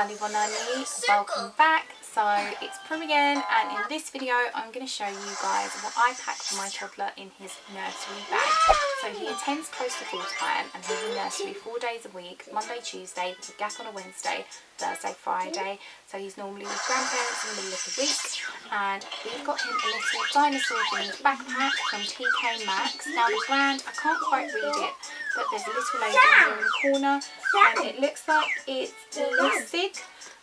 Bonani, welcome back. So it's Prim again, and in this video I'm going to show you guys what I packed for my toddler in his nursery bag. So he attends close to full time and he's in nursery 4 days a week, Monday, Tuesday, with a gap on a Wednesday, Thursday, Friday. So he's normally with grandparents in the middle of the week, and we've got him a little dinosaur themed backpack from TK Maxx. Now the brand, I can't quite read it, but there's a little label here in the corner and it looks like it's Sig.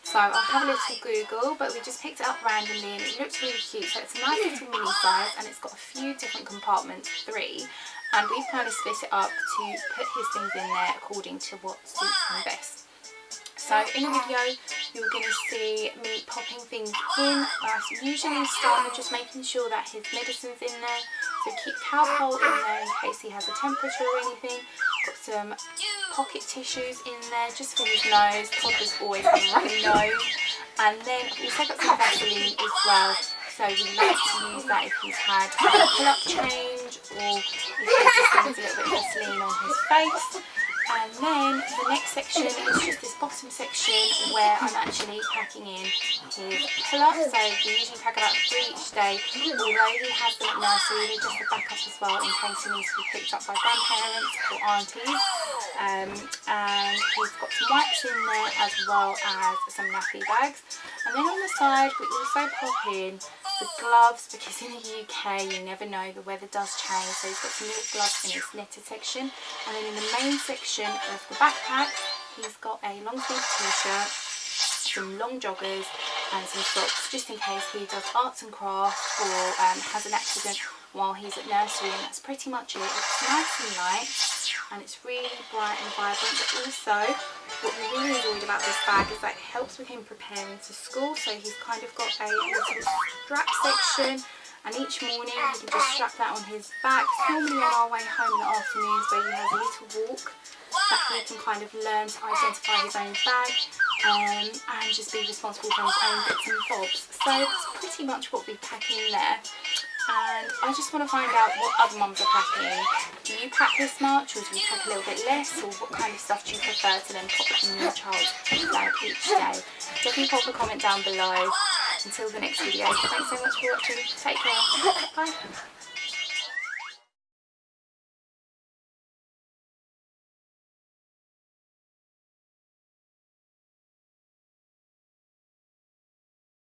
So I'll have a little Google, but we just picked it up randomly and it looks really cute. So it's a nice little mini size and it's got a few different compartments, 3, and we've kind of split it up to put his things in there according to what suits him best. So in the video you're going to see me popping things in. I usually start with just making sure that his medicine's in there. So keep Calpol in there in case he has a temperature or anything. Got some pocket tissues in there just for his nose. Toddlers always have a runny nose. And then I've also got some Vaseline as well. So we like to use that if he's had a pull-up change or if he just needs a little bit of Vaseline on his face. And then the next section is just this bottom section where I'm actually packing in his pull-ups. So we usually pack about 3 each day, although he has them at nursery, they're just a backup as well in case he needs to be picked up by grandparents or aunties. And he's got some wipes in there as well as some nappy bags. And then on the side we also pop in the gloves, because in the UK you never know, the weather does change. So he's got some little gloves in his knitted section, and then in the main section of the backpack he's got a long sleeve t-shirt, some long joggers and some socks, just in case he does arts and crafts or has an accident while he's at nursery. And that's pretty much it. It's nice and light and it's really bright and vibrant, but also what we really enjoyed about this bag is that it helps with him preparing to school. So he's kind of got a little strap section, and each morning he can just strap that on his back. Normally on our way home in the afternoons where he has a little walk, that he can kind of learn to identify his own bag and just be responsible for his own bits and bobs. So that's pretty much what we pack in there. And I just want to find out what other mums are packing. Do you pack this much, or do you pack a little bit less, or what kind of stuff do you prefer to then pop in your child's bag each day? Definitely pop a comment down below. Until the next video, thanks so much for watching. Take care. Bye.